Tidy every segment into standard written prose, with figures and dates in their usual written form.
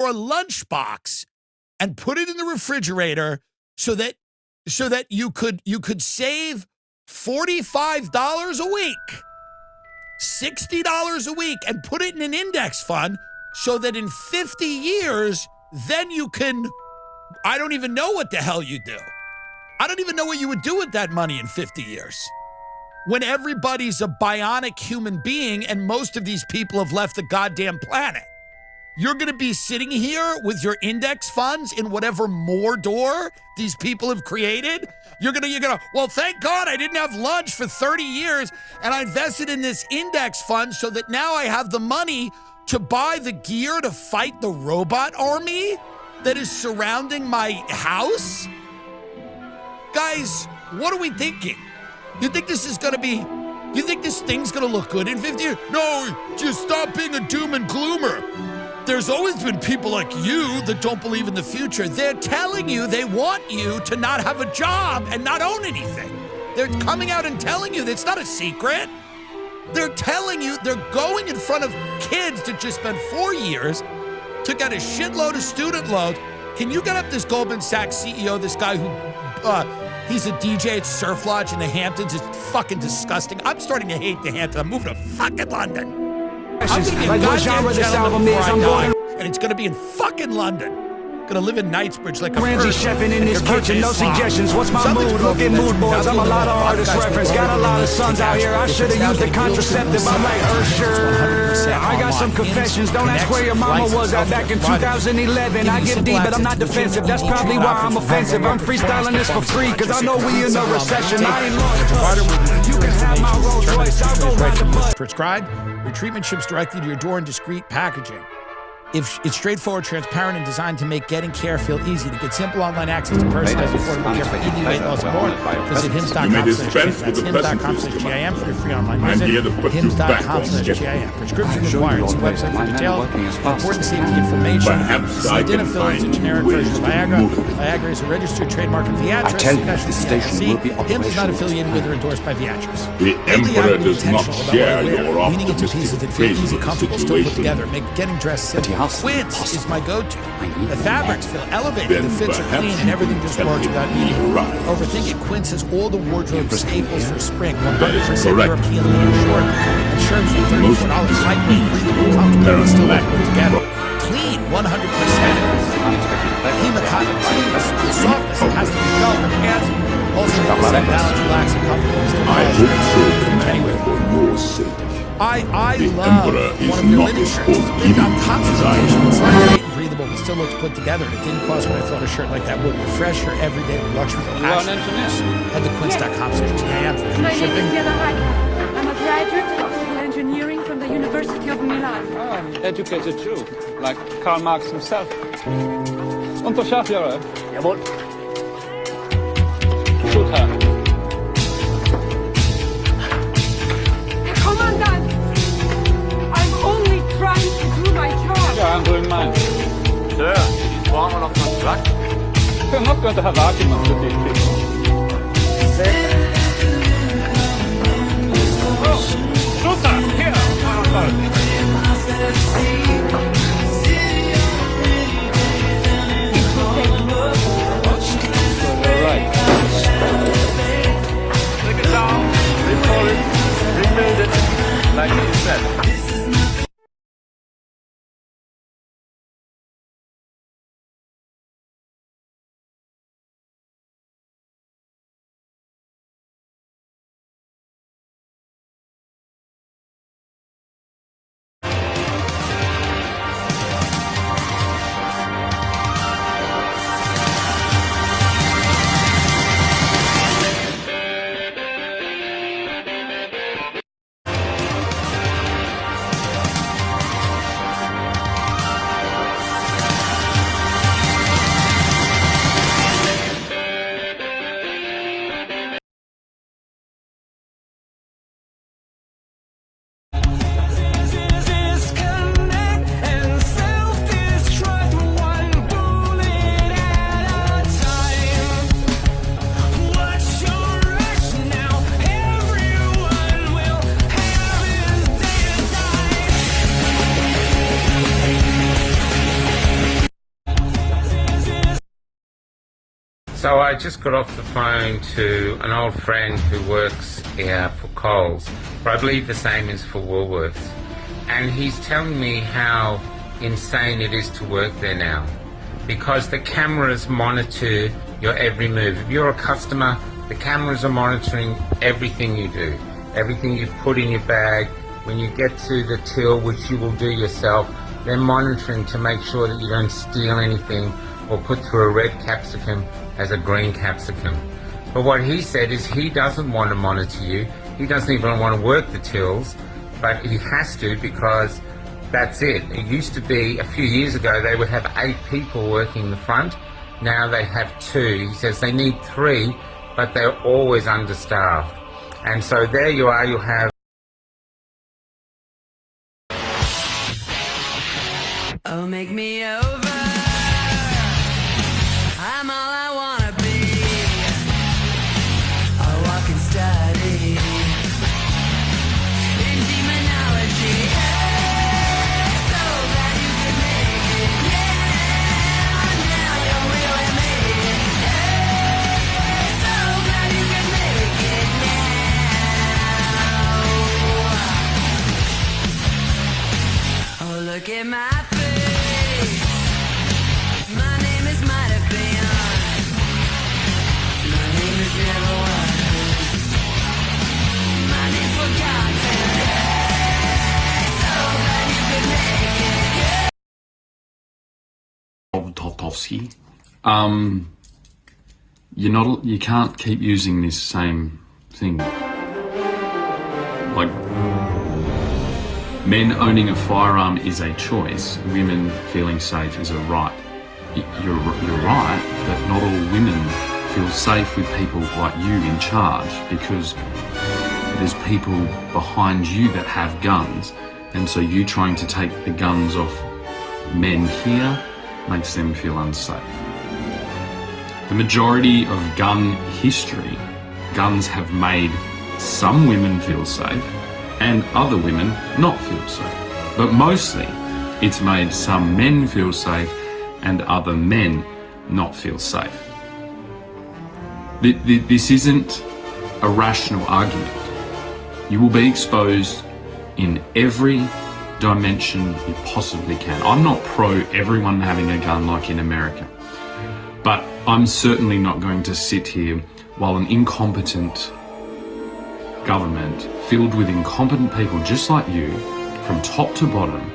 or a lunchbox and put it in the refrigerator so that you could save $45 a week, $60 a week, and put it in an index fund so that in 50 years, then you can, I don't even know what the hell you do. I don't even know what you would do with that money in 50 years. When everybody's a bionic human being and most of these people have left the goddamn planet. You're going to be sitting here with your index funds in whatever Mordor these people have created. You're going to, well, thank God I didn't have lunch for 30 years and I invested in this index fund so that now I have the money to buy the gear to fight the robot army that is surrounding my house? Guys, what are we thinking? You think this is going to be, you think this thing's going to look good in 50 years? No, just stop being a doom and gloomer. There's always been people like you that don't believe in the future. They're telling you they want you to not have a job and not own anything. They're coming out and telling you, it's not a secret. They're telling you, they're going in front of kids that just spent 4 years, took out a shitload of student loans. Can you get up this Goldman Sachs CEO, this guy who, he's a DJ at Surf Lodge in the Hamptons. It's fucking disgusting. I'm starting to hate the Hamptons. I'm moving to fucking London. I'm going to be a goddamn gentleman before I die, and it's going to be in fucking London. Going to live in Knightsbridge like a Ramsey chefing in his kitchen, no suggestions. What's my mood? Look at mood boards. I'm a lot of artist reference. Got a lot of sons out here. I should have used the contraceptive. I'm like Ursher. I got some confessions. Don't ask where your mama was at back in 2011. I get deep, but I'm not defensive. That's probably why I'm offensive. I'm freestyling this for free, cause I know we in a recession. I ain't lost. You can have my Rolls Royce. I'll go ride the bus. Prescribed. Your treatment ships directly to your door in discreet packaging. If it's straightforward, transparent, and designed to make getting care feel easy. To get simple online access to personalized, affordable care for ED, weight loss, and more, visit hims.com/GIM. That's hims.com/GIM for your free online visit. hims.com/GIM. Prescription required. See website for details. Important safety information. Sildenafil is a generic version of Viagra. Viagra is a registered trademark of Viatris. I tell you, this station will be Hims is not affiliated with or endorsed by Viatris. The Emperor does not share your leaning into pieces that feel easy, comfortable, still put together. Make getting dressed simple. But Quince is my go-to. The fabrics feel elevated, the fits are clean, and everything just works without needing to overthink it. Quince has all the wardrobe staples for spring. 100% European linen short and shirts for $34. Lightweight, breathable, comfortable, and still look put together. Clean, 100%. Hemocotton tees, the softness that has to be felt in pants. Also, make the same balance, relax, and comfortable. Still I love one of your linen shirts. It's been on concentration. It's lightweight and breathable, but still looks put together. And it didn't cost what I thought a shirt like that would. Refresh your everyday with luxury. Head to quince.com/GIM for free My name shipping. is Jana Haika. I'm a graduate of civil engineering from the University of Milan. Oh, educated Jew, like Karl Marx himself. Und på Schaffjöre? Jawohl. Shoot her. Commandant, I'm only trying to do my job. Ja, I'm doing mine. Sir, is warm on my truck? I'm not going to have arguments with these people. Oh, shoot her! Here! Right. Take it down, report it, rebuild it, like you said. So I just got off the phone to an old friend who works here for Coles, but I believe the same is for Woolworths. And he's telling me how insane it is to work there now, because the cameras monitor your every move. If you're a customer, the cameras are monitoring everything you do, everything you put in your bag. When you get to the till, which you will do yourself, they're monitoring to make sure that you don't steal anything or put through a red capsicum as a green capsicum. But what he said is he doesn't want to monitor you. He doesn't even want to work the tills, but he has to because that's it. It used to be, a few years ago, they would have 8 people working the front. Now they have 2. He says they need 3, but they're always understaffed. And so there you are, you'll have oh, make me over. I'm all I wanna be. A walking study in demonology. Hey, so glad you could make it. Yeah, now you really made it. Hey, so glad you could make it now. Oh, look at my you can't keep using this same thing. Like, men owning a firearm is a choice, women feeling safe is a right. You're right that not all women feel safe with people like you in charge, because there's people behind you that have guns, and so you trying to take the guns off men here makes them feel unsafe. The majority of gun history, guns have made some women feel safe and other women not feel safe. But mostly, it's made some men feel safe and other men not feel safe. This isn't a rational argument. You will be exposed in every dimension you possibly can. I'm not pro everyone having a gun like in America, but I'm certainly not going to sit here while an incompetent government filled with incompetent people just like you, from top to bottom,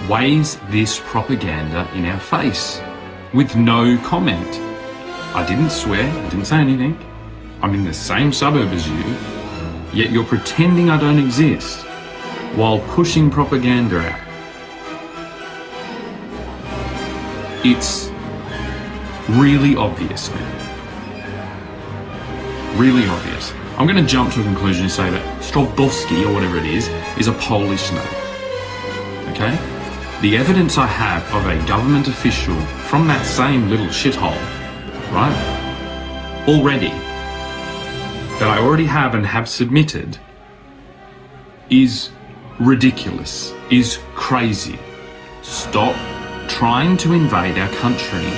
waves this propaganda in our face with no comment. I didn't swear, I didn't say anything. I'm in the same suburb as you, yet you're pretending I don't exist while pushing propaganda out. It's really obvious now. Really obvious. I'm going to jump to a conclusion and say that Strodowski, or whatever it is a Polish name. Okay? The evidence I have of a government official from that same little shithole, right, already, that I already have and have submitted, is ridiculous, is crazy. Stop trying to invade our country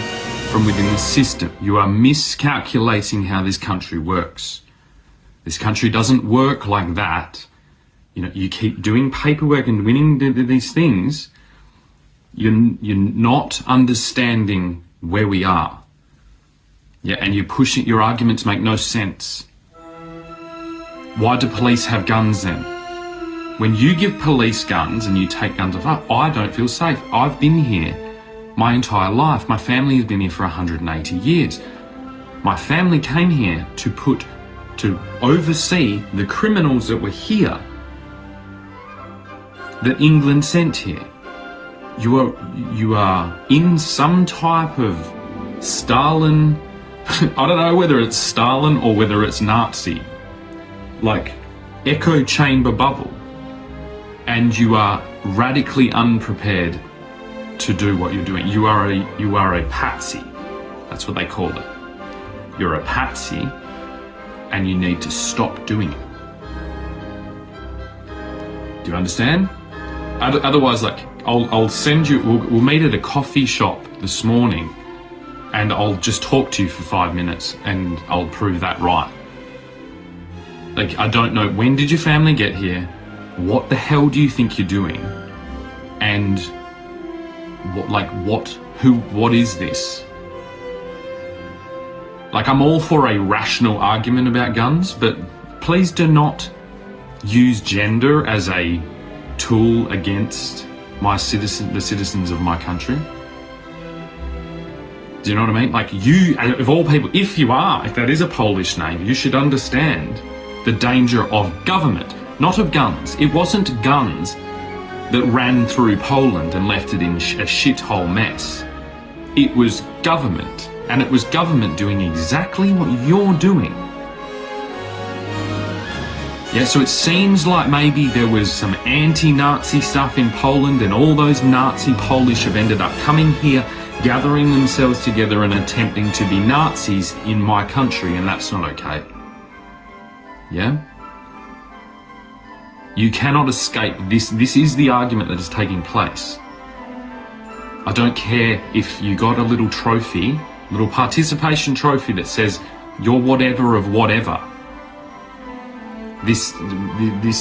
from within the system. You are miscalculating how this country works. This country doesn't work like that. You know, you keep doing paperwork and winning these things. You're not understanding where we are. Yeah, and you're pushing, your arguments make no sense. Why do police have guns then? When you give police guns and you take guns off, I don't feel safe. I've been here my entire life. My family has been here for 180 years. My family came here to oversee the criminals that were here, that England sent here. You are in some type of Stalin, I don't know whether it's Stalin or whether it's Nazi, like echo chamber bubble, and you are radically unprepared to do what you're doing. You are a patsy. That's what they call it. You're a patsy, and you need to stop doing it. Do you understand? Otherwise, like, I'll send you, we'll meet at a coffee shop this morning, and I'll just talk to you for 5 minutes and I'll prove that right. Like, I don't know, when did your family get here? What the hell do you think you're doing? And what is this? Like, I'm all for a rational argument about guns, but please do not use gender as a tool against the citizens of my country. Do you know what I mean? Like, you, of all people, if that is a Polish name, you should understand the danger of government, not of guns. It wasn't guns that ran through Poland and left it in a shithole mess. It was government, and it was government doing exactly what you're doing. Yeah, so it seems like maybe there was some anti-Nazi stuff in Poland, and all those Nazi Polish have ended up coming here, gathering themselves together and attempting to be Nazis in my country, and that's not okay. Yeah? You cannot escape this. This is the argument that is taking place. I don't care if you got a little trophy, little participation trophy that says you're whatever of whatever. This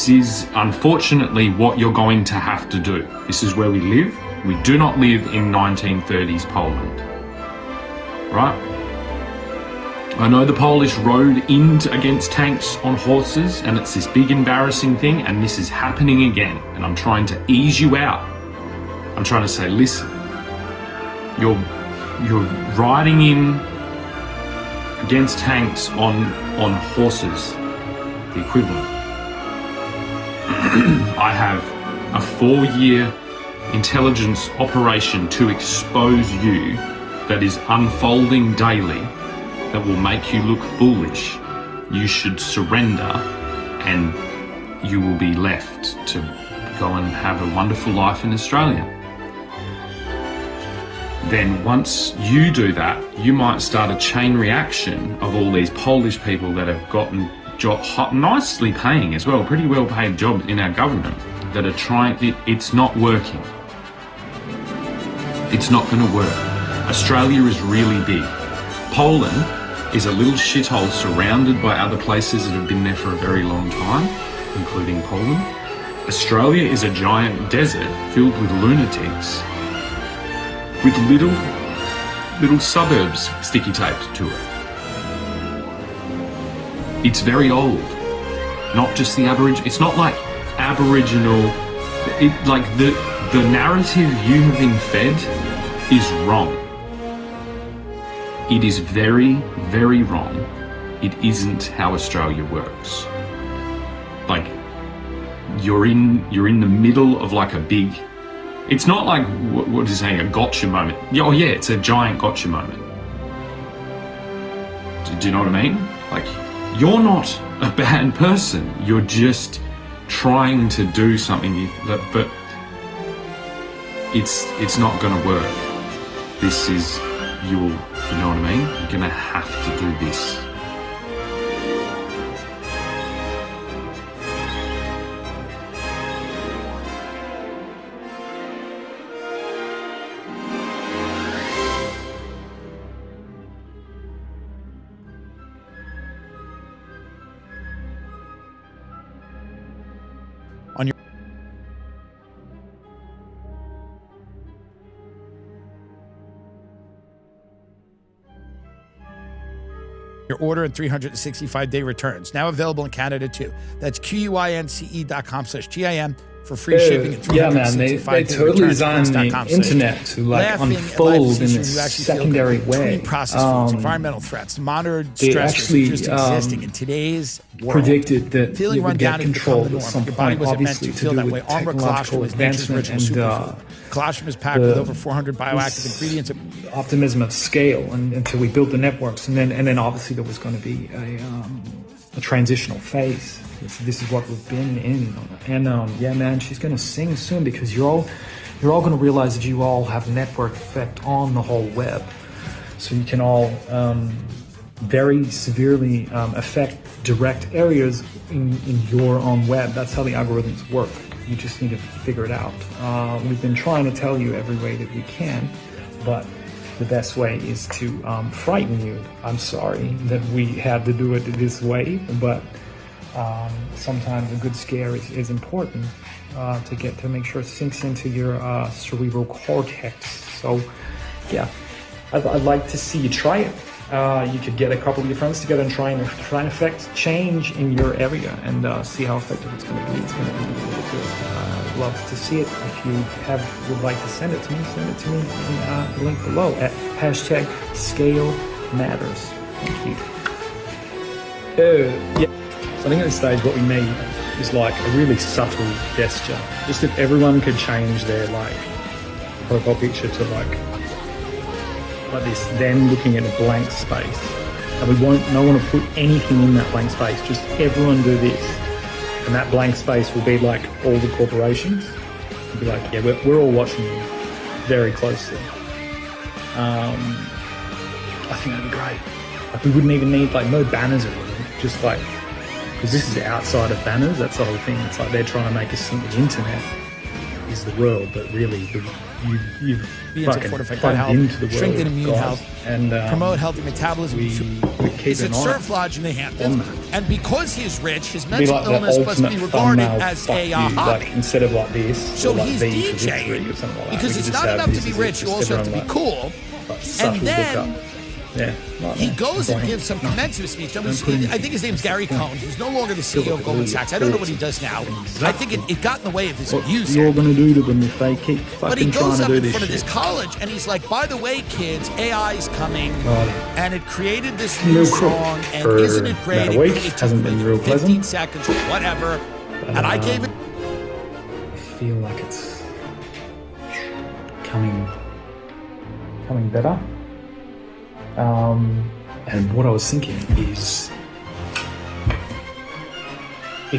is unfortunately what you're going to have to do. This is where we live. We do not live in 1930s Poland. Right? I know the Polish rode in against tanks on horses, and it's this big embarrassing thing, and this is happening again, and I'm trying to ease you out. I'm trying to say, listen, you're riding in against tanks on horses, the equivalent. I have a 4-year intelligence operation to expose you that is unfolding daily, that will make you look foolish. You should surrender and you will be left to go and have a wonderful life in Australia. Then once you do that, you might start a chain reaction of all these Polish people that have gotten nicely paying as well, pretty well paid jobs in our government, that are trying, it's not working. It's not going to work. Australia is really big. Poland is a little shithole surrounded by other places that have been there for a very long time, including Poland. Australia is a giant desert filled with lunatics with little suburbs sticky taped to it. It's very old. Not just the Aboriginal. It's not like Aboriginal. Like the narrative you have been fed is wrong. It is very, very wrong. It isn't how Australia works. Like, you're in the middle of like a big. It's not like what is saying, a gotcha moment. Oh yeah, it's a giant gotcha moment. Do you know what I mean? Like, you're not a bad person. You're just trying to do something, but it's not going to work. This is, you know what I mean? You're going to have to do this. On your order and 365-day returns. Now available in Canada too. That's QUINCE.com/GIM for free shipping and 365-day yeah, man, they totally designed the internet to like unfold in this secondary way. Foods, environmental threats, monitored stressors just existing in today's world. Predicted that feeling it run would down get is become the controlled at norm. some Your body point, wasn't meant obviously to feel to that do way. with Armor colostrum technological is nature's advancement original and superfood. Colostrum is packed with over 400 bioactive ingredients. Optimism of scale, and until we built the networks, and then obviously there was going to be a transitional phase. This is what we've been in, and yeah, man, she's going to sing soon because you're all going to realize that you all have network effect on the whole web, so you can all very severely affect direct areas in your own web. That's how the algorithms work. You just need to figure it out. We've been trying to tell you every way that we can, but the best way is to frighten you. I'm sorry that we had to do it this way, but sometimes a good scare is important to make sure it sinks into your cerebral cortex. So, yeah, I'd like to see you try it. You could get a couple of your friends together and try and affect change in your area and see how effective it's going to be. It's going to be really good. I'd love to see it. If you would like to send it to me in the link below at #ScaleMatters. Thank you. Yeah. So I think at this stage what we need is like a really subtle gesture. Just if everyone could change their like profile picture to like this, them looking at a blank space, and no one will put anything in that blank space, just everyone do this, and that blank space will be like all the corporations. It'll be like, yeah, we're all watching you very closely. I think that'd be great. Like, we wouldn't even need like no banners or anything, just like, because this is outside of banners, that's the whole thing. It's like they're trying to make us think the internet is the world, but really you've fucking plugged into the world, strengthen immune health, and promote healthy metabolism. we keep He's an at eye Surf Lodge in the Hamptons, and because he's rich, his be mental like the illness must be ultimate regarded thumbnail as fuck a you, hobby. like, instead of like this, So or like he's V for DJing, victory or something like that. because We it's could not just enough have to be this as rich, you just also have to be everyone, cool. like, subtle And then lookup. Yeah, like he that. goes and Boing. gives some commencement speech. Now, I think his name's Gary Cohn. He's no longer the CEO of Goldman Sachs. I don't know what he does now. I think it got in the way of his What music. you're going to do to them if they keep But he fucking trying goes to up do in this front of shit? this college and he's like, by the way, kids, AI's coming, God. and it created this Real new crook song, and for isn't it great? about a week. It took Hasn't been me real 15 pleasant. seconds or whatever, and I gave it. I feel like it's coming better. And what I was thinking is, I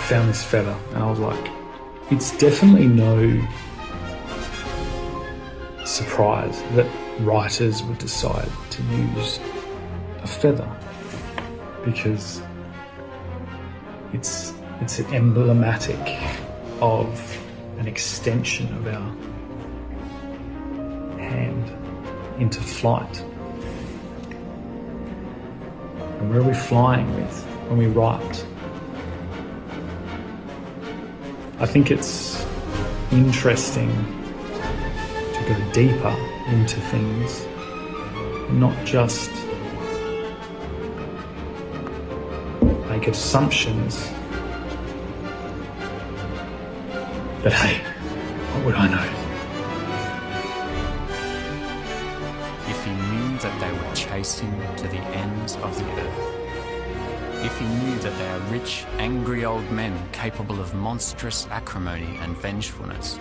found this feather, and I was like, it's definitely no surprise that writers would decide to use a feather, because it's emblematic of an extension of our hand into flight. And where are we flying with when we write? I think it's interesting to go deeper into things, not just make assumptions. But hey, what would I know? If he knew that they would chase him to the ends of the earth. If he knew that they are rich, angry old men capable of monstrous acrimony and vengefulness.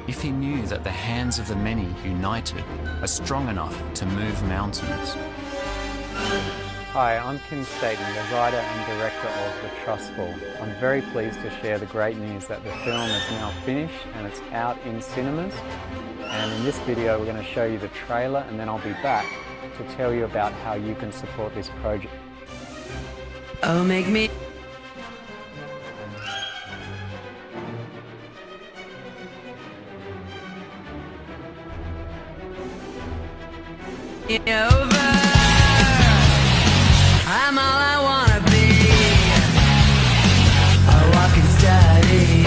If he knew that the hands of the many united are strong enough to move mountains. Hi, I'm Kim Staten, the writer and director of The Trust Fall. I'm very pleased to share the great news that the film is now finished and it's out in cinemas. And in this video we're going to show you the trailer, and then I'll be back to tell you about how you can support this project. Oh, make me over. I'm all I wanna be. A walking study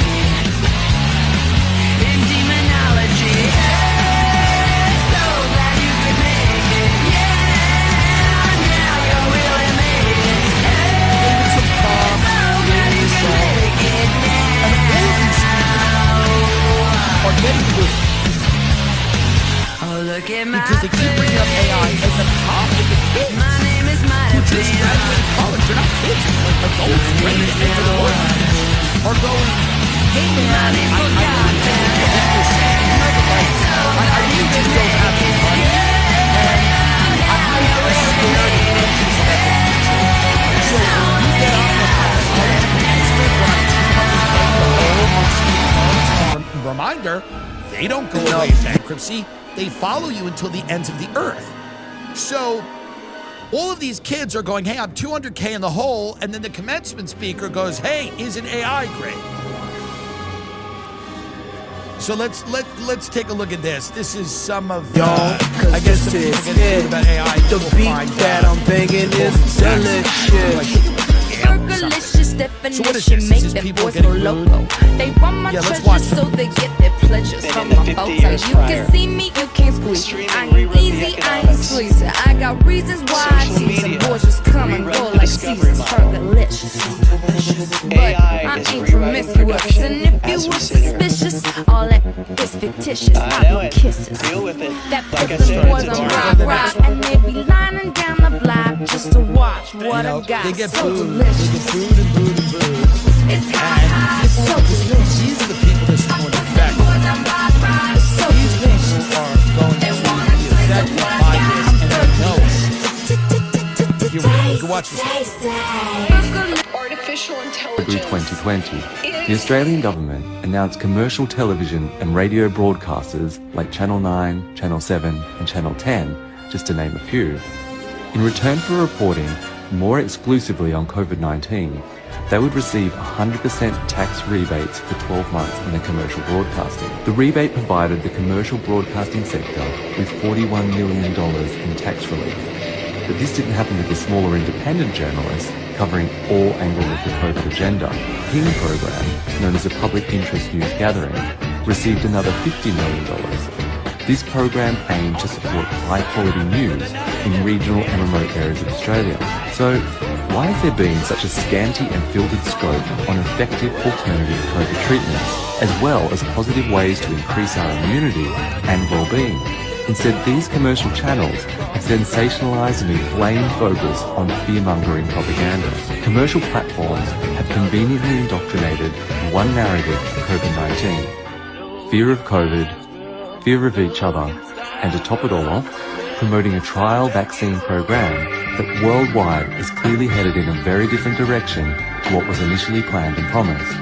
in demonology. Hey, so glad you could make it. Yeah, now you're really made it. Hey, so glad you could make it now. Are getting good. Oh, look at my Because they keep bringing up AI as the top of the kids. My name is Who just graduated college. They're not kids. They're like adults ready to enter the workforce. Are going, hey man, I get this. You know, but like, I really just don't have the money. And I'm really scared and anxious about the future. So when you get on with my college commencement when I'm 200K in the hole on student loans, and reminder, they don't go away in bankruptcy. They follow you until the ends of the earth. So all of these kids are going, hey, I'm 200K in the hole, and then the commencement speaker goes, hey, isn't AI great? So let's take a look at this. This is some of I guess some people it's get into about AI. The beat that I'm banging is delicious. Fergalicious So what is definition this? make Is that people boys getting go rude? loco. They run my Yeah, let's watch treasures so they get their pleasures from my boat. You can see me, you can't squeeze me. I ain't easy, I ain't sleazy. I got reasons why I tease them. Boys just come and go like seasons. Fergalicious. But I ain't promiscuous. And if you were suspicious, all that is fictitious. Not kisses. That puts the boys on rock, and they be lining down the block just to watch what I got. They get So booed. delicious. They get booed and booed and booed. It's hot, it's so delicious. These are the people that's going to affect. These people are going to be affected by this, and they know it. Here we go. You can watch this. Artificial February intelligence. 2020, the Australian government announced commercial television and radio broadcasters like Channel 9, Channel 7 and Channel 10, just to name a few. In return for reporting more exclusively on COVID-19, they would receive 100% tax rebates for 12 months in their commercial broadcasting. The rebate provided the commercial broadcasting sector with $41 million in tax relief. But this didn't happen with the smaller independent journalists covering all angles of the COVID agenda. Ping program, known as a public interest news gathering, received another $50 million. This program aimed to support high-quality news in regional and remote areas of Australia. So, why has there been such a scanty and filtered scope on effective alternative COVID treatments, as well as positive ways to increase our immunity and well-being? Instead, these commercial channels have sensationalized and inflamed focus on fear-mongering propaganda. Commercial platforms have conveniently indoctrinated one narrative of COVID-19. Fear of COVID, fear of each other, and to top it all off, promoting a trial vaccine program that worldwide is clearly headed in a very different direction to what was initially planned and promised.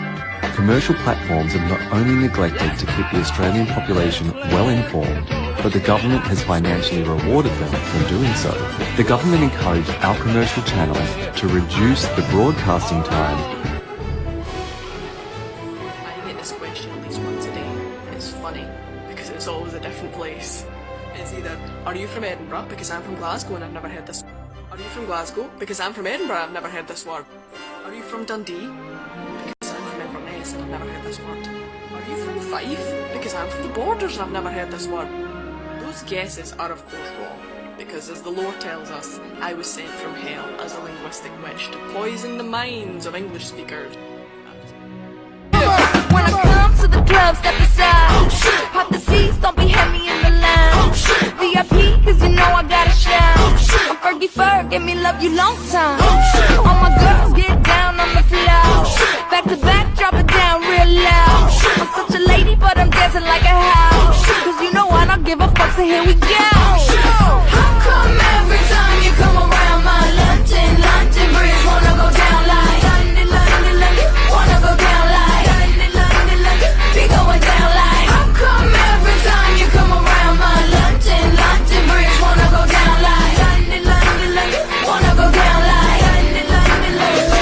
Commercial platforms have not only neglected to keep the Australian population well informed, but the government has financially rewarded them for doing so. The government encouraged our commercial channels to reduce the broadcasting time. I get this question at least once a day. It's funny because it's always a different place. It's either, are you from Edinburgh? Because I'm from Glasgow and I've never heard this. Are you from Glasgow? Because I'm from Edinburgh, I've never heard this word. Are you from Dundee? Because I'm from Inverness and I've never heard this word. Are you from Fife? Because I'm from the Borders and I've never heard this word. Those guesses are of course wrong, because as the lore tells us, I was sent from hell as a linguistic witch to poison the minds of English speakers. When I come to the club, step aside. Pop the seats, don't be heavy in the line. VIP, cause you know I gotta shine. I'm Fergie Ferg, give me love you long time. All my girls get down on the floor. Back to back, drop it down real loud. I'm such a lady, but I'm dancing like a house. Cause you know I don't give a fuck, so here we go. How come every time you come around my London Bridge wanna go down like London, wanna go down like London, be going down like. How come every time you come around my London Bridge wanna go down like London, wanna go down like London,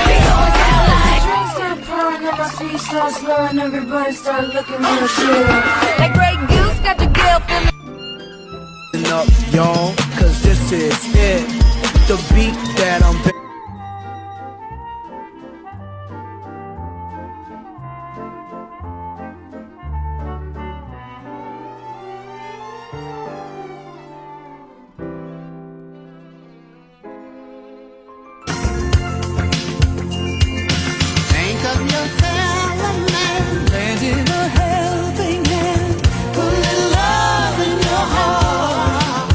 be going down like. Drinks start pouring and my feet start slowing, everybody start looking real shit. That Grey Goose got your girl feeling Up, y'all, cause this is it. The beat that I'm Think of your fellow man, lend him a helping hand, put a little love in your heart.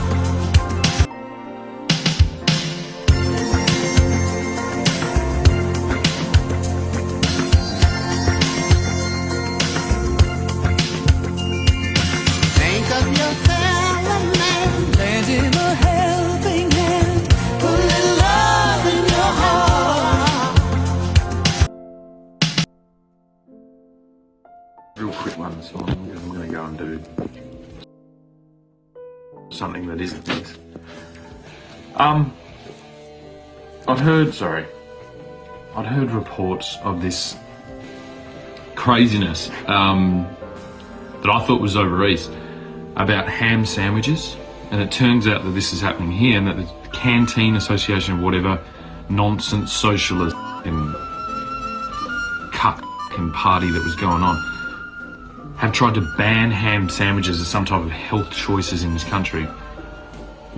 Think of your fellow man, lend him a helping hand, put a little love in your heart. Real quick one, so I'm going to go and do something that isn't this. I'd heard reports of this craziness that I thought was over east about ham sandwiches, and it turns out that this is happening here, and that the Canteen Association of whatever nonsense socialist and cuck and party that was going on have tried to ban ham sandwiches as some type of health choices in this country.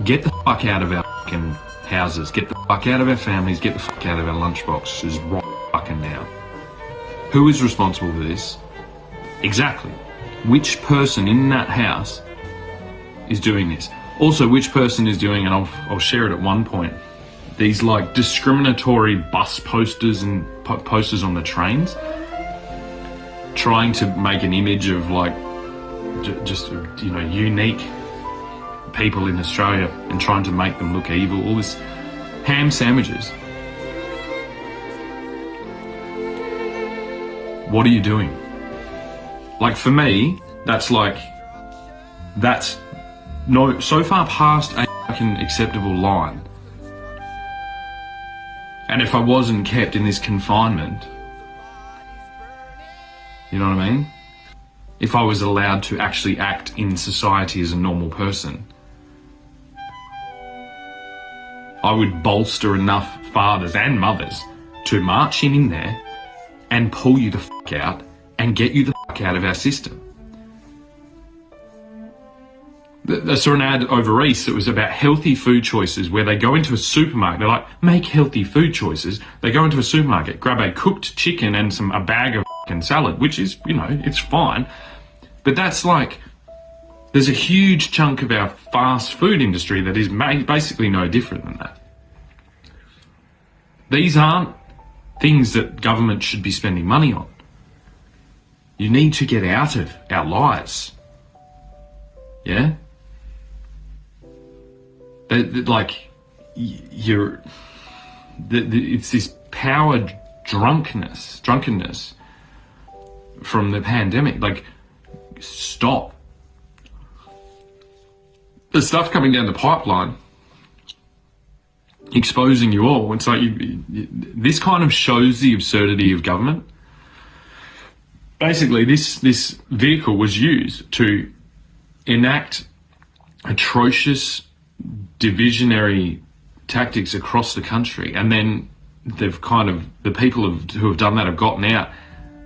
Get the fuck out of our fucking houses, get the fuck out of our families, get the fuck out of our lunchboxes right fucking now. Who is responsible for this? Exactly. Which person in that house is doing this? Also, which person is doing, and I'll share it at one point, these like discriminatory bus posters and posters on the trains, trying to make an image of like just unique people in Australia and trying to make them look evil. All this ham sandwiches. What are you doing? Like, for me, that's so far past a fucking acceptable line. And if I wasn't kept in this confinement, you know what I mean? If I was allowed to actually act in society as a normal person, I would bolster enough fathers and mothers to march in there and pull you the fuck out and get you the fuck out of our system. I saw an ad over East that was about healthy food choices, where they go into a supermarket, they're like, make healthy food choices. They go into a supermarket, grab a cooked chicken and a bag of fucking salad, which is, it's fine. But that's like, there's a huge chunk of our fast food industry that is basically no different than that. These aren't things that government should be spending money on. You need to get out of our lives. Yeah? It's this power drunkenness from the pandemic. Like, stop. The stuff coming down the pipeline, exposing you all. It's like, this kind of shows the absurdity of government. Basically, this vehicle was used to enact atrocious divisionary tactics across the country, and then the people who have done that have gotten out.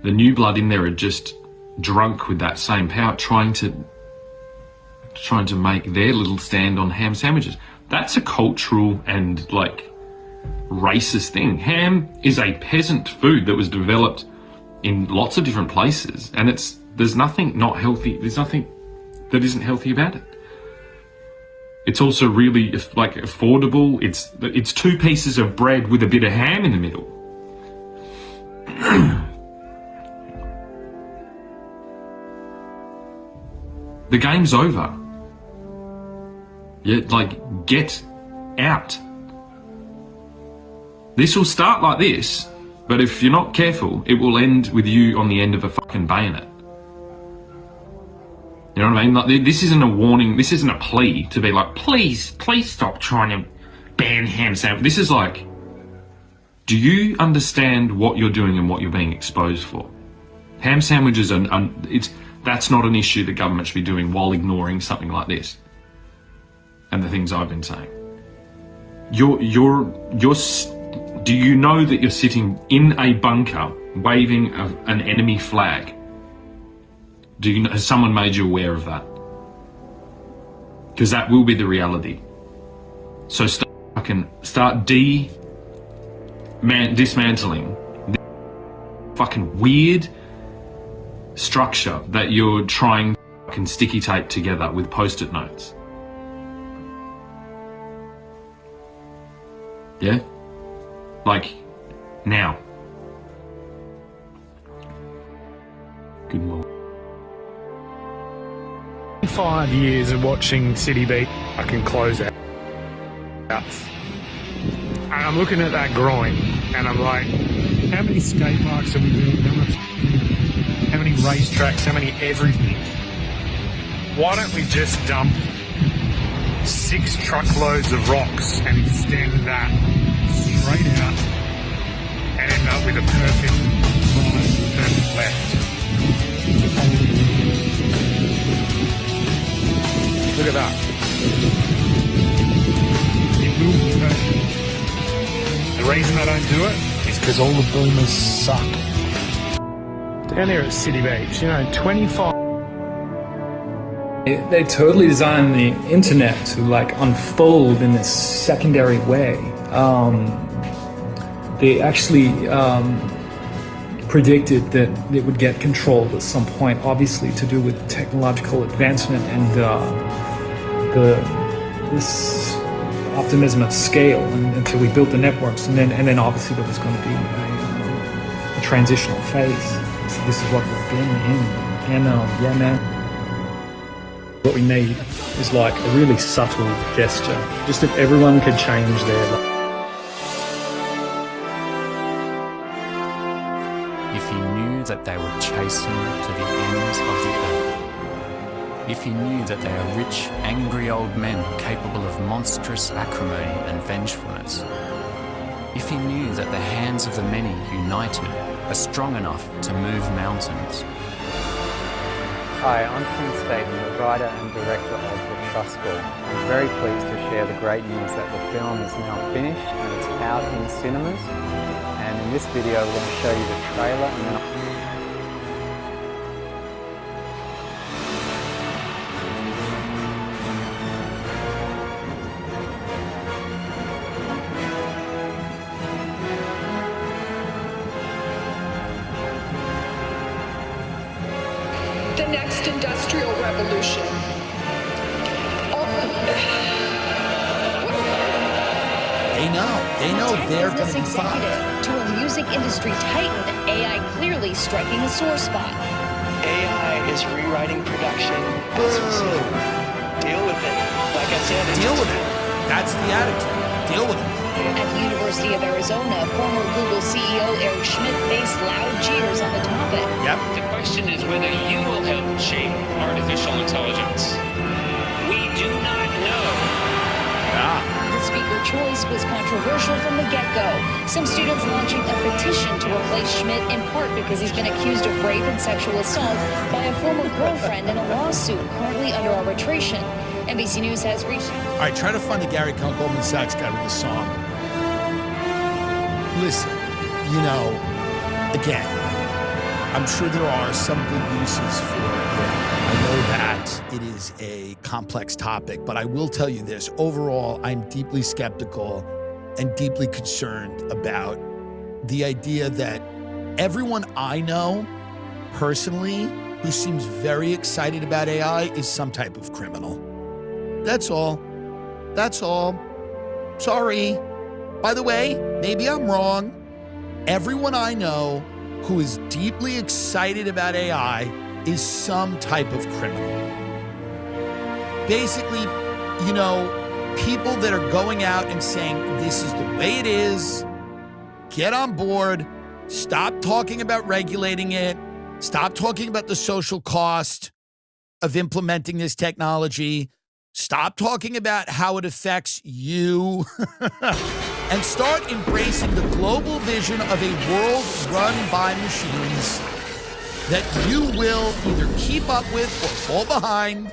The new blood in there are just drunk with that same power, trying to make their little stand on ham sandwiches. That's a cultural and racist thing. Ham is a peasant food that was developed in lots of different places, and there's nothing not healthy. There's nothing that isn't healthy about it. It's also really affordable. It's two pieces of bread with a bit of ham in the middle. The game's over. Yeah, get out. This will start like this, but if you're not careful, it will end with you on the end of a fucking bayonet. You know what I mean? This isn't a warning. This isn't a plea to be like, please stop trying to ban ham sandwich. This is like, do you understand what you're doing and what you're being exposed for? Ham sandwiches that's not an issue the government should be doing while ignoring something like this and the things I've been saying. Do you know that you're sitting in a bunker waving an enemy flag? Has someone made you aware of that? Because that will be the reality. So start dismantling the fucking weird structure that you're trying to fucking sticky tape together with post-it notes. Yeah? Now. Good morning. 5 years of watching City Beat, I can close out. And I'm looking at that groin, and I'm like, how many skate parks are we doing? How many racetracks? How many everything? Why don't we just dump 6 truckloads of rocks and extend that straight out and end up with a perfect right, perfect left? Look at that. The reason I don't do it is because all the boomers suck. Down here at City Beach, 25. They totally designed the internet to like unfold in this secondary way. They actually predicted that it would get controlled at some point, obviously to do with technological advancement and this optimism at scale, until we built the networks, and then obviously there was going to be a transitional phase. So this is what we've been in, and yeah, man. What we need is like a really subtle gesture. Just if everyone could change their life. If he knew that they would chase him to the ends of the earth. If he knew that they are rich, angry old men capable of monstrous acrimony and vengefulness. If he knew that the hands of the many united are strong enough to move mountains. Hi, I'm Kim Staten, the writer and director of The Trustful. I'm very pleased to share the great news that the film is now finished and it's out in cinemas. And in this video we're going to show you the trailer and then the next industrial revolution. They know they're going to be fine. To a music industry titan, AI clearly striking a sore spot. AI is rewriting production as we see. Deal with it. Like I said, deal with it. That's the attitude. Deal with it. At the University of Arizona, former Google CEO Eric Schmidt faced loud jeers on the topic. Yep. The question is whether you will help shape artificial intelligence. We do not know. The speaker choice was controversial from the get-go. Some students launching a petition to replace Schmidt in part because he's been accused of rape and sexual assault by a former girlfriend in a lawsuit currently under arbitration. NBC News has reached... All right, try to find the Gary Goldman Sachs guy with the song. Listen, again, I'm sure there are some good uses for it. I know that it is a complex topic, but I will tell you this. Overall, I'm deeply skeptical and deeply concerned about the idea that everyone I know personally who seems very excited about AI is some type of criminal. That's all. That's all. Sorry. By the way, maybe I'm wrong. Everyone I know who is deeply excited about AI is some type of criminal. Basically, people that are going out and saying, this is the way it is, get on board, stop talking about regulating it, stop talking about the social cost of implementing this technology, stop talking about how it affects you, and start embracing the global vision of a world run by machines that you will either keep up with or fall behind.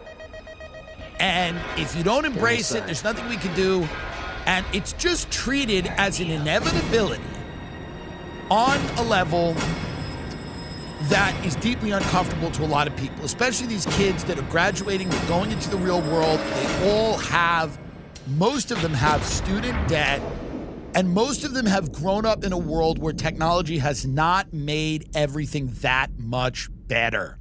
And if you don't embrace it, there's nothing we can do. And it's just treated as an inevitability on a level that is deeply uncomfortable to a lot of people, especially these kids that are graduating, they're going into the real world. Most of them have student debt, and most of them have grown up in a world where technology has not made everything that much better.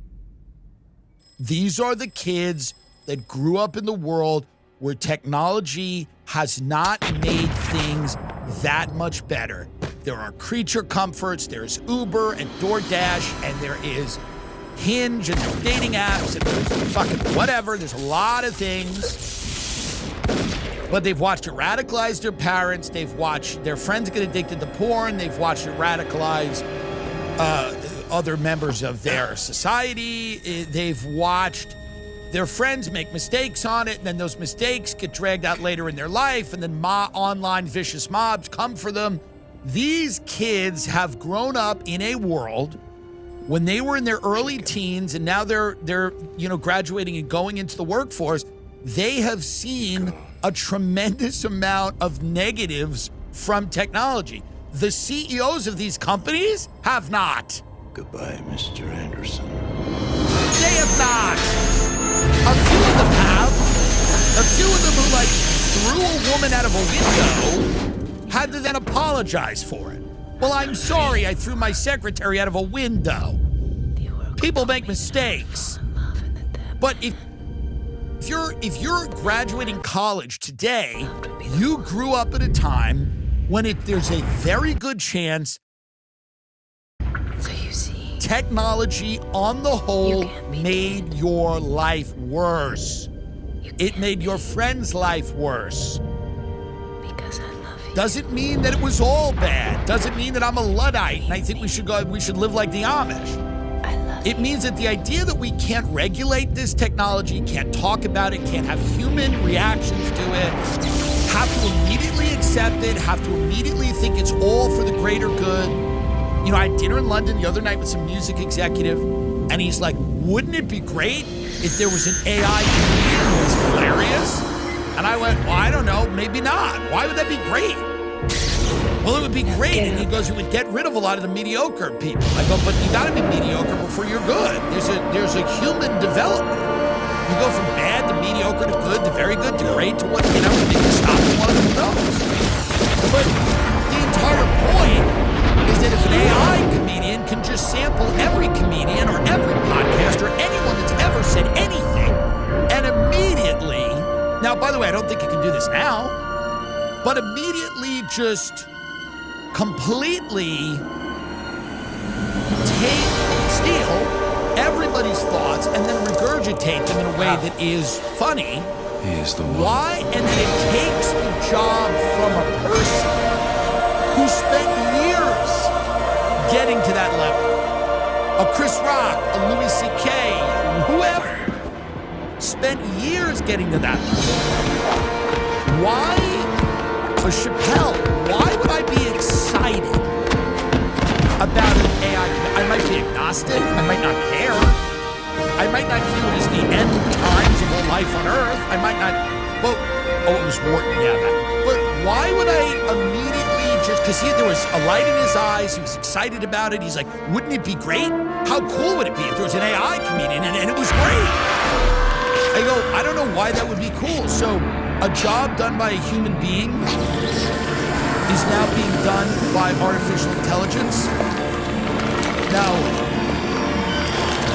These are the kids that grew up in the world where technology has not made things that much better. There are creature comforts, there's Uber and DoorDash, and there is Hinge, and there's dating apps, and there's fucking whatever. There's a lot of things. But they've watched it radicalize their parents. They've watched their friends get addicted to porn. They've watched it radicalize other members of their society. They've watched their friends make mistakes on it, and then those mistakes get dragged out later in their life, and then online vicious mobs come for them. These kids have grown up in a world when they were in their early teens, and now they're graduating and going into the workforce. they have seen a tremendous amount of negatives from technology. The CEOs of these companies have not. Goodbye, Mr. Anderson. They have not. A few of them have. A few of them who, like, threw a woman out of a window had to then apologize for it. Well, I'm sorry I threw my secretary out of a window. People make mistakes. But if you're graduating college today, you grew up at a time when there's a very good chance technology on the whole made your life worse. It made your friend's life worse. Doesn't mean that it was all bad. Doesn't mean that I'm a Luddite and I think we should live like the Amish. It means that the idea that we can't regulate this technology, can't talk about it, can't have human reactions to it, have to immediately accept it, have to immediately think it's all for the greater good. You know, I had dinner in London the other night with some music executive, and he's like, wouldn't it be great if there was an AI comedian who was hilarious? And I went, well, I don't know, maybe not. Why would that be great? Well, it would be great. And he goes, it would get rid of a lot of the mediocre people. I go, but you gotta be mediocre before you're good. There's a human development. You go from bad to mediocre to good to very good to great to what, you know, maybe stop at one of those. But the entire point is that if an AI comedian can just sample every comedian or every podcaster, anyone that's ever said anything, and immediately, now, by the way, I don't think you can do this now, but immediately just completely steal everybody's thoughts and then regurgitate them in a way that is funny. He is the one. Why? And then it takes the job from a person who spent years getting to that level. A Chris Rock, a Louis C.K., whoever spent years getting to that level. Why? A Chappelle, why would I be excited about an AI? I might be agnostic. I might not care. I might not view it as the end times of all life on Earth. I might not. Well, oh, it was Wharton. Yeah, that. But why would I immediately just because there was a light in his eyes? He was excited about it. He's like, wouldn't it be great? How cool would it be if there was an AI comedian and it was great? I go, I don't know why that would be cool. So a job done by a human being is now being done by artificial intelligence. Now,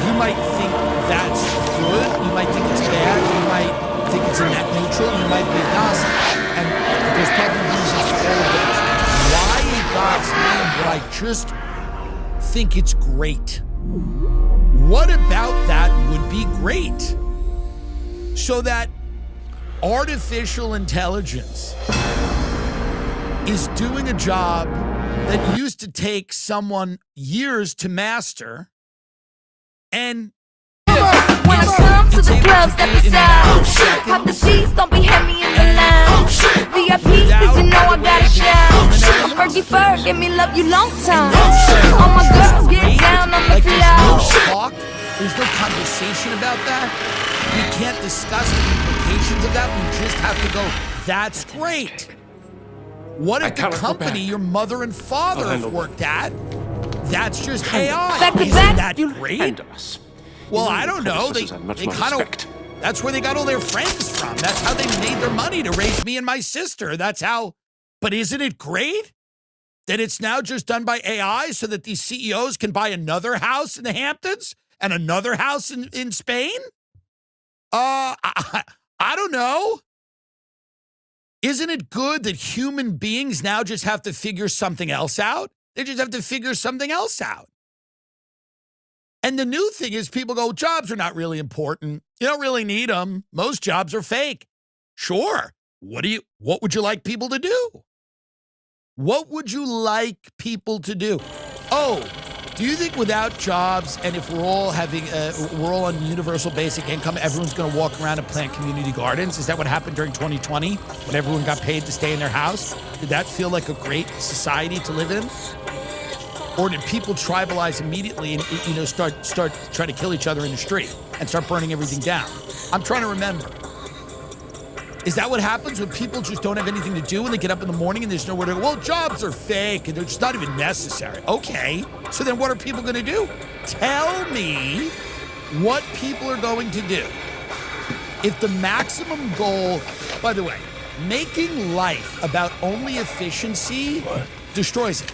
you might think that's good. You might think it's bad. You might think it's a net neutral. You might be agnostic. And there's probably reasons for all of those. Why in God's name would I just think it's great? What about that would be great? So that artificial intelligence is doing a job that used to take someone years to master, and when I come to the club, step aside. Pop the sheets, don't be heavy in the line. VIP, cause you know I got a shine. Fergie Ferg, give me love you long time. All my girls get down on the floor. There's no conversation about that. We can't discuss the implications of that. We just have to go, that's great. What if the company your mother and father have worked at, that's just AI? Isn't that great? Well, I don't know. They kind of, that's where they got all their friends from. That's how they made their money to raise me and my sister. That's how, but isn't it great that it's now just done by AI so that these CEOs can buy another house in the Hamptons and another house in Spain? I don't know. Isn't it good that human beings now just have to figure something else out? They just have to figure something else out. And the new thing is people go, jobs are not really important. You don't really need them. Most jobs are fake. Sure. What would you like people to do? What would you like people to do? Oh, do you think without jobs and if we're all on universal basic income, everyone's going to walk around and plant community gardens? Is that what happened during 2020 when everyone got paid to stay in their house? Did that feel like a great society to live in? Or did people tribalize immediately and start trying to kill each other in the street and start burning everything down? I'm trying to remember. Is that what happens when people just don't have anything to do when they get up in the morning and there's nowhere to go? Well, jobs are fake and they're just not even necessary. Okay, so then what are people going to do? Tell me what people are going to do. If the maximum goal, by the way, making life about only efficiency destroys it.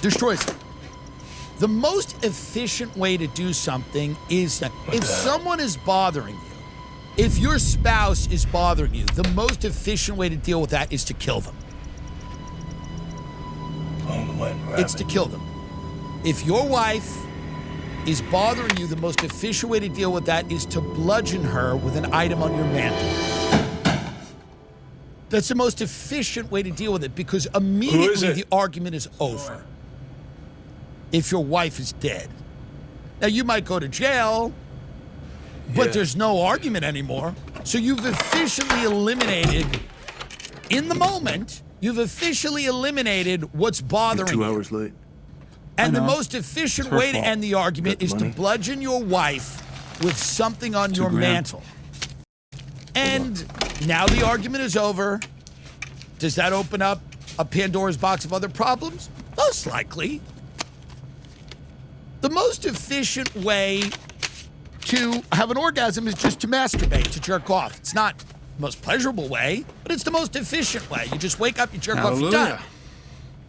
Destroys it. The most efficient way to do something is that if someone is bothering you, if your spouse is bothering you, the most efficient way to deal with that is to kill them. It's to kill them. If your wife is bothering you, the most efficient way to deal with that is to bludgeon her with an item on your mantle. That's the most efficient way to deal with it because immediately the argument is over. If your wife is dead. Now, you might go to jail, but there's no argument anymore. So you've efficiently eliminated, in the moment, you've officially eliminated what's bothering you. 2 hours late. And the most efficient way to end the argument is to bludgeon your wife with something on your mantle. And now the argument is over. Does that open up a Pandora's box of other problems? Most likely. The most efficient way to have an orgasm is just to masturbate, to jerk off. It's not the most pleasurable way, but it's the most efficient way. You just wake up, you jerk off, you're done.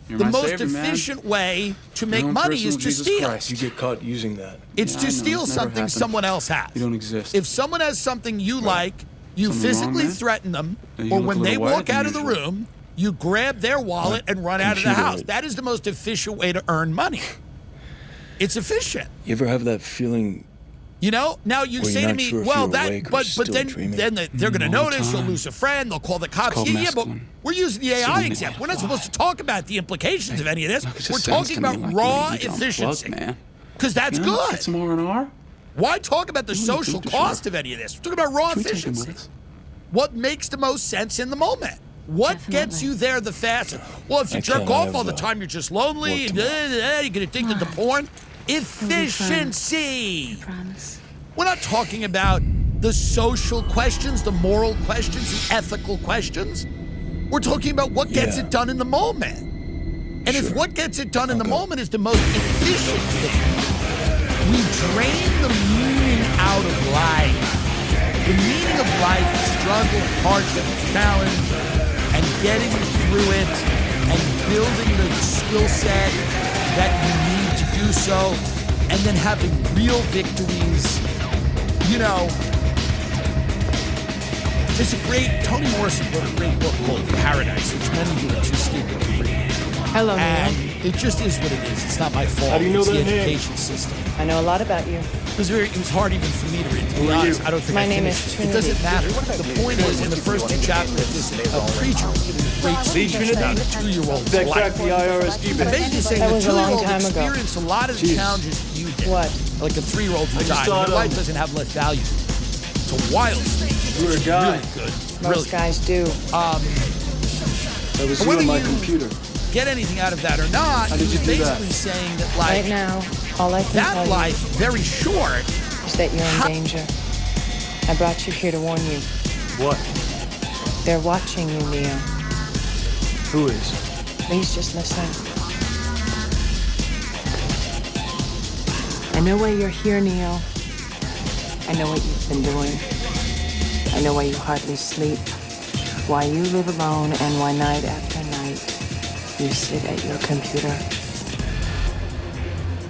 You're the my most savior, man. efficient way to Your make own money personal is to Jesus steal. Christ. You get caught using that. It's to steal something someone else has. You don't exist. If someone has something you like, you Something wrong, physically man? threaten them, You or look when a they little whiter walk than out of the usual. room, you grab their wallet and run out of the Computer. house. That is the most efficient way to earn money. It's efficient. You ever have that feeling? You know, now you Where say you're to not me, sure if well, you're that, awake or but still then dreaming? they're going to All the notice, you'll time. lose a friend, they'll call the cops. called Yeah, but masculine. we're using the AI Suddenly, example. We're not supposed to talk about the implications of any of this. it just We're sounds talking to me about like raw you need to unplug, efficiency. man. Because that's You know, good. get some R&R. Why talk about the You need social to cost of any of this? We're talking about raw Should we take him efficiency. with us? What makes the most sense in the moment? What gets you there the fastest? Well, if you I jerk can't off have, all the time, you're just lonely, and you get addicted to porn. Efficiency. We're not talking about the social questions, the moral questions, the ethical questions. We're talking about what gets it done in the moment. And if what gets it done in the moment is the most efficient thing, we drain the meaning out of life. The meaning of life is struggle, hardship, challenge, and getting through it and building the skill set that you need to do so, and then having real victories. You know, there's a great, Toni Morrison wrote a great book called Paradise, which many of you are too stupid to read. Hello, And it just is what it is. It's not my fault. How do you know it's the that name? education system. I know a lot about you. It was hard even for me to read, to be Who are honest. you? I don't think My I name finished is it. It doesn't Trinity. matter. The point is, in the first two chapters, this preacher was giving a great speech about a 2-year-old's That life. cracked the IRS And basically saying That the was a long 2-year-old time ago. experienced a lot of the challenges that you did. What? Like a 3-year-old who I just died. thought, Your life doesn't have less value. It's a wild thing. You were a guy. Really good. Most Really. guys do. That was you Whether on my you- computer. Get anything out of that or not, How did he's you do that? basically saying that, like, Right now, all I can tell that you life, very short, is that you're in danger. I brought you here to warn you. What? They're watching you, Neo. Who is? Please just listen. I know why you're here, Neo. I know what you've been doing. I know why you hardly sleep, why you live alone, and why night after night you sit at your computer.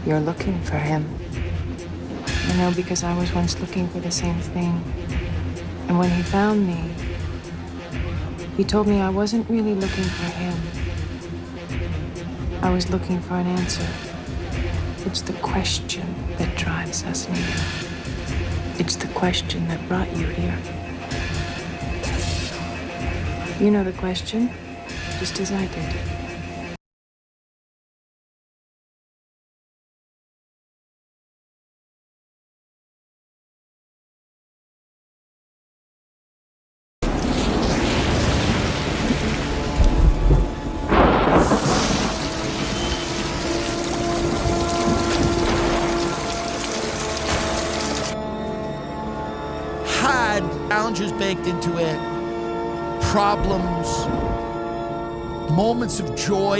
You're looking for him. I know because I was once looking for the same thing. And when he found me, he told me I wasn't really looking for him. I was looking for an answer. It's the question that drives us, Neo. It's the question that brought you here. You know the question, just as I did. had challenges baked into it, problems, moments of joy.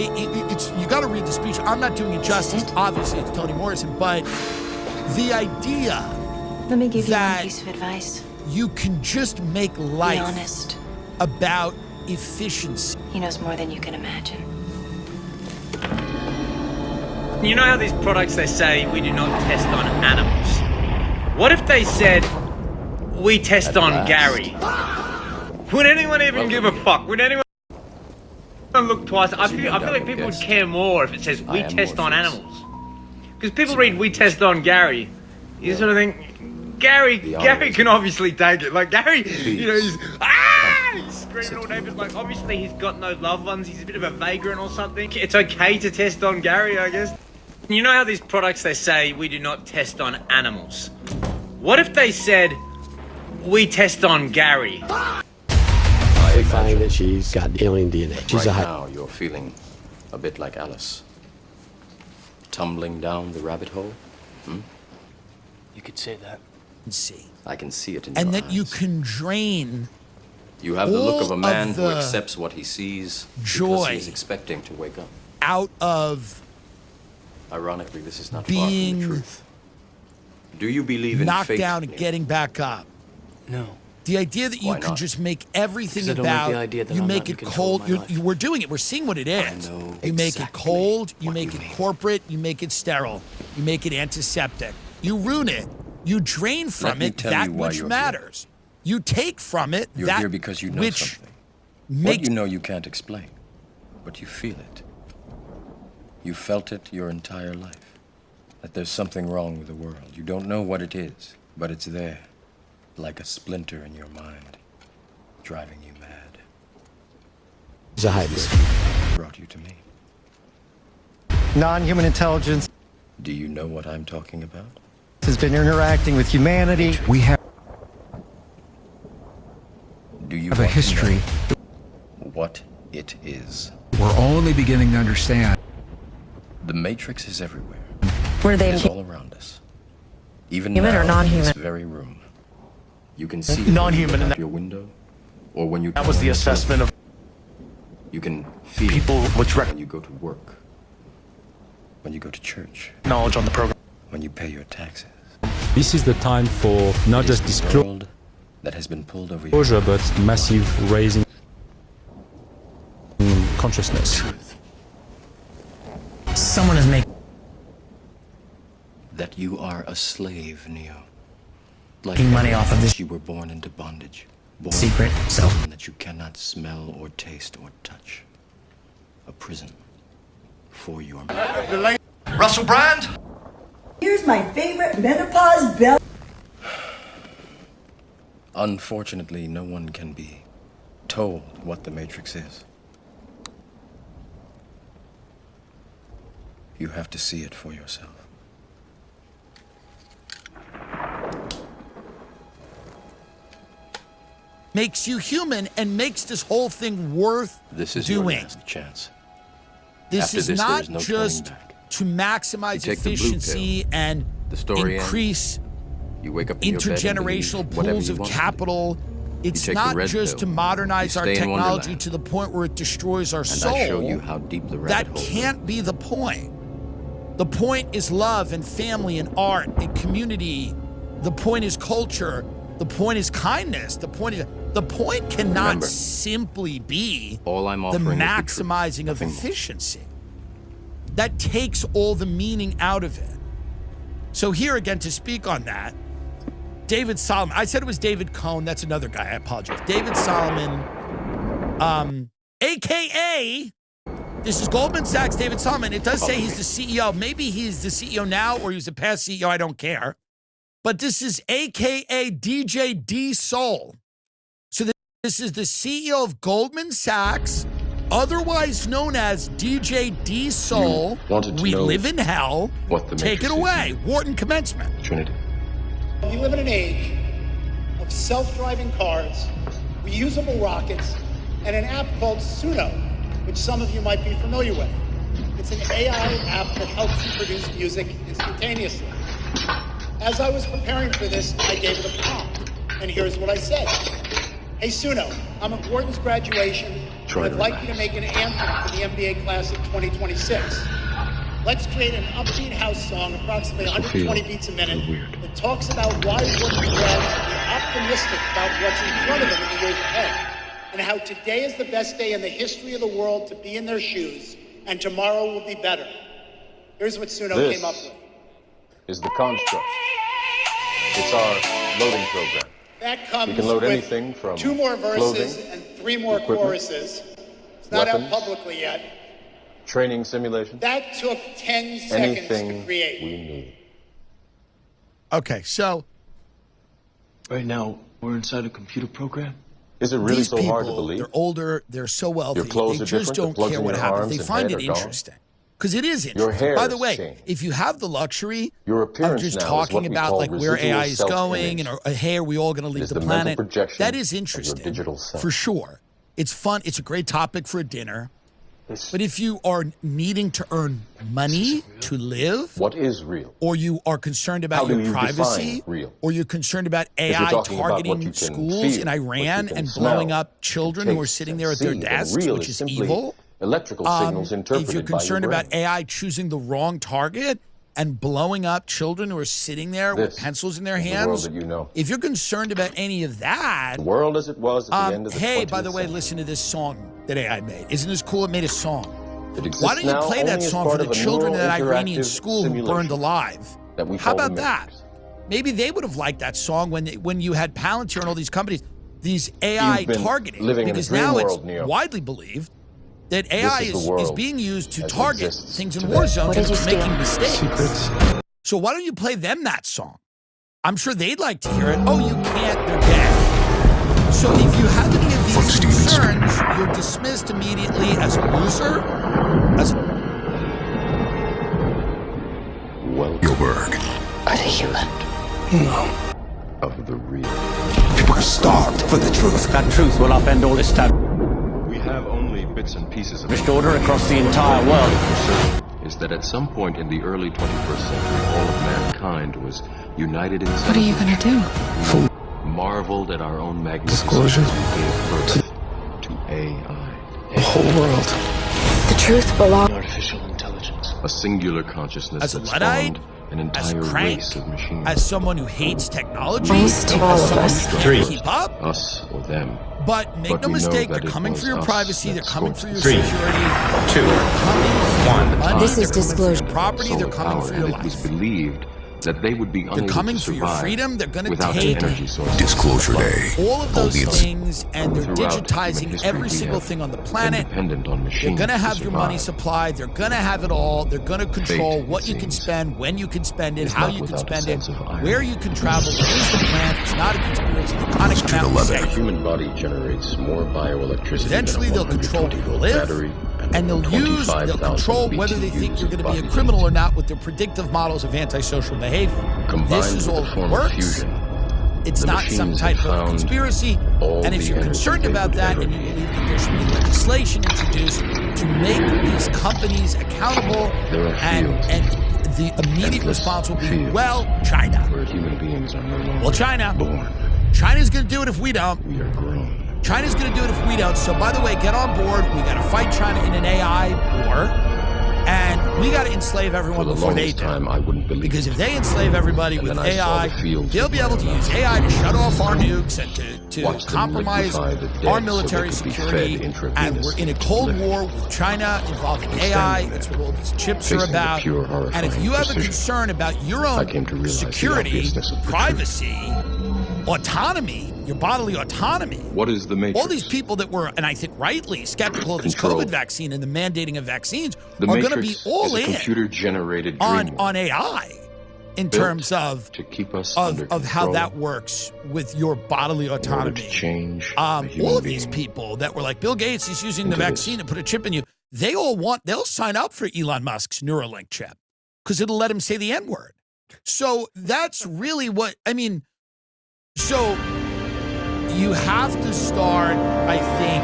You got to read the speech. I'm not doing it justice. Obviously, it's Toni Morrison, but the idea Let me give you one that piece of advice. you can just make life Be honest. about efficiency. He knows more than you can imagine. You know how these products, they say we do not test on animals? What if they said we test on Gary? Would anyone even give a fuck? Would anyone look twice? I feel like people would care more if it says we test on animals. Because people read we test on Gary. You sort of think, Gary can obviously take it. Like Gary, he's screaming all day, but like obviously he's got no loved ones. He's a bit of a vagrant or something. It's okay to test on Gary, I guess. You know how these products, they say we do not test on animals? What if they said we test on Gary? We find that she's got alien DNA. She's Right a now, you're feeling a bit like Alice. Tumbling down the rabbit hole. You could say that. See. I can see it in And your that eyes. you can drain You have the look of all a man who the accepts what he sees because joy he is expecting to wake up. out of Ironically, this is not far being from the truth. Do you believe in knocked fate? down and getting back up. No. The idea that you Why can not? just make everything 'Cause I don't like about the idea that you I'm make not in it control of cold. my You're, life. we're doing it. We're seeing what it is. You make it cold. You make it corporate. You make it sterile. You make it antiseptic. You ruin it. You drain from me it tell that you why which you're matters. You take from it You're that here because you know which something. What makes you know you can't explain, but you feel it. You felt it your entire life. That there's something wrong with the world. You don't know what it is, but it's there, like a splinter in your mind, driving you mad. She's a hybrid. Brought you to me. Non-human intelligence Do you know what I'm talking about? has been interacting with humanity. We have Do you a want to history know what it is? we're only beginning to understand. The Matrix is everywhere. Were they It's all around us. Even human now, or non-human? in this very room. You can see it Non-human, when you and look out your window, or when you That was the assessment of You can feel people which when you go to work, when you go to church, knowledge on the program. when you pay your taxes. This is the time for not just The disclosure, world that has been pulled over your but massive raising consciousness. Someone is making that you are a slave, Neo. Like Making money off of this you were born into bondage. Born secret into self. something that you cannot smell or taste or touch. A prison for your mind. Russell Brand. Here's my favorite menopause belt. Unfortunately, no one can be told what the Matrix is. You have to see it for yourself. makes you human and makes this whole thing worth This is doing. your last chance. This After is this, there not is no just turning back. to maximize You take the blue efficiency pill. and The story increase You wake up in your bed and intergenerational believe whatever pools you of want. capital. It's take the not red just pill. to modernize You our stay in technology Wonderland. to the point where it destroys our And soul. I show you how deep the rabbit That hole can't be the point. The point is love and family and art and community. The point is culture. The point is kindness. The point cannot Remember, simply be all I'm the offering is the truth, maximizing of nothing more. efficiency. That takes all the meaning out of it. So here again to speak on that, David Solomon. I said it was David Cohn. That's another guy. I apologize. David Solomon, AKA, this is Goldman Sachs, David Solomon. It does say he's the CEO. Maybe he's the CEO now or he's a past CEO. I don't care. But this is AKA DJ D Soul. So this is the CEO of Goldman Sachs, otherwise known as DJ D Soul. wanted to We know live in hell. what the Take it Matrix is. away. Wharton commencement. Trinity. We live in an age of self-driving cars, reusable rockets, and an app called Suno, which some of you might be familiar with. It's an AI app that helps you produce music instantaneously. As I was preparing for this, I gave it a prompt, and here's what I said. Hey, Suno, I'm at Wharton's graduation, and I'd like you to make an anthem for the MBA class of 2026. Let's create an upbeat house song, approximately 120 beats a minute, that talks about why Wharton's grads should be optimistic about what's in front of them in the years ahead, and how today is the best day in the history of the world to be in their shoes, and tomorrow will be better. Here's what Suno came up with. Is the construct. It's our loading program. That comes we can load with anything from 2 more verses clothing, and 3 more equipment, choruses. It's not out weapons, publicly yet. training simulation. That took 10 seconds Anything to create. we need. Okay, so Right now, we're inside a computer program. Is it really these so people, hard to believe? they're older, they're so wealthy, Your clothes they are just different, don't the plugs care in what your happens. arms They and find head it are gone. interesting. Because it is Your interesting. hair By the has way, changed. if you have the luxury Your of appearance just now is talking what we about call like where residual AI is going and hey, are we all going to leave is the the mental planet? projection That is of your interesting, digital self. for sure. It's fun. It's a great topic for a dinner. But if you are needing to earn money to live, What is real? or you are concerned How about do your you privacy, define real? or you're concerned about If you're AI talking about what targeting you can schools feel, in what Iran you can and smell, blowing up children who are taste, sitting and there at their see, then desks, real which is is simply evil. electrical signals interpreted If you're by your concerned about brain. AI choosing the wrong target and blowing up children who are sitting there with This pencils in their is the world hands, that you know. if you're concerned about any of that, The world as it was at the end of the hey, 20th by the way, century. listen to this song that AI made. Isn't this cool? It made a song. It exists Why don't you now play that only as song for part the of a children in that neural Iranian interactive school who burned simulation alive? that we How call the about that? Matrix. Maybe they would have liked that song when you had Palantir and all these companies, these AI You've been targeting, living in a because dream now world, it's Neo. widely believed that AI is the is world being used to as it target exists things in today. war zones What and did it's you steal? making mistakes. Secrets. So why don't you play them that song? I'm sure they'd like to hear it. Oh, you can't, they're dead. So if you have any of these concerns, you're dismissed immediately as a loser, as Gilbert. Are they human? No. Of the real. People are starved for the truth. That truth will upend all established We have only bits and pieces of order across the entire world. Is that at some point in the early 21st century, all of mankind was united in What are you gonna do? marveled at our own magnificence. Disclosure. We gave birth to AI. The whole world. The truth belongs. Artificial intelligence. A singular consciousness As a that Luddite, spawned an as entire crank, race of machines. as someone who hates technology, Most of as all of someone us. who can't keep up. Us or them. But make But no we know mistake, that they're it coming was for your us privacy, they're that coming scored for your 3, security, 2, they're coming for your money, This is they're coming for your disclosure. property, they're solar coming power, for your and it was life. believed that they would be They're unable coming to for your survive freedom, they're gonna without take the energy sources. Disclosure Day. all of those things, and they're Throughout human digitizing history, every we single have thing on the been planet. dependent on They're machines going to to have your money survive. supply. They're going to have it all. They're going to control Fate, what it you can seems, spend, when you can spend it, is how not you can without a spend it, sense of irony. where you can travel. It is the plan. It's not a conspiracy. They're going to come out and say The it. human body generates more bioelectricity Eventually, than a they'll control where 120 you live, battery and they'll a control 25,000 whether they think BTUs you're going to be a body criminal or not with their predictive models of antisocial behavior. Combined This is with all a that form of works. fusion, It's the not some machines type have of found conspiracy. all And if the you're energy concerned they about would that ever and you need. believe that there should be legislation introduced to make these companies accountable, There are fields and the immediate endless response will be, fields well, China. where human beings are no longer Well, China. born. China's going to do it if we don't. We are grown. China's going to do it if we don't. So, by the way, get on board. We got to fight China in an AI war. And we got to enslave everyone For the before they longest do. time, I wouldn't believe Because it. if they enslave everybody And with then I saw AI, the fields they'll with be my able to own use eyes. AI to shut off our nukes and to Watch them compromise liquefy the dead our so military they could be security. fed And we're in a Cold intravenously. War with China involving I'm AI. standing That's there, what all these chips are facing the about. pure, And if horrifying you have a precision. concern about your I own came to realize the security, obviousness of the privacy, autonomy, your bodily autonomy, What is the matrix? all these people that were, and I think rightly, skeptical of this Control. COVID vaccine and the mandating of vaccines The are going to matrix be all is a in computer-generated on dream AI in built terms of to keep us under of how control that works with your bodily in order to autonomy. change a All human of these being. people that were like, Bill Gates, he's using the Into this. vaccine to put a chip in you. They'll sign up for Elon Musk's Neuralink chip because it'll let him say the N-word. So that's really what, I mean, so you have to start, I think,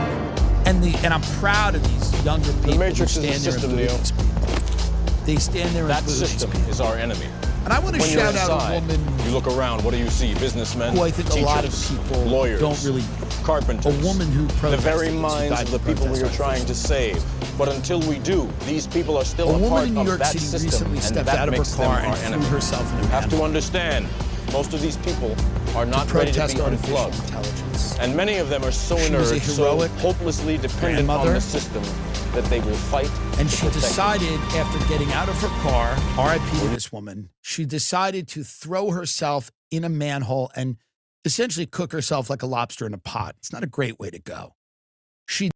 and I'm proud of these younger people. The matrix who is a stand there and system, boo Neil. these people. They stand there That and boo these system people. is our enemy. And I want to When you're shout out a inside, woman you look around, what do you see? Businessmen, who I think teachers, a lot of people lawyers, don't really. carpenters, A woman who the protested very this, who minds died of the to people we protest are trying to save. But until we do, these people are still A a woman part in New of York that City system, recently and stepped that out of her makes them car our and threw enemy. herself in a You have to manhole understand, most of these people are not to ready to protest be artificial unplugged. intelligence. And many of them are so She was a inert, so heroic hopelessly dependent on grandmother. the system that they will fight And to she protect it. decided, after getting out of her car, RIP to this woman, she decided to throw herself in a manhole and essentially cook herself like a lobster in a pot. It's not a great way to go. She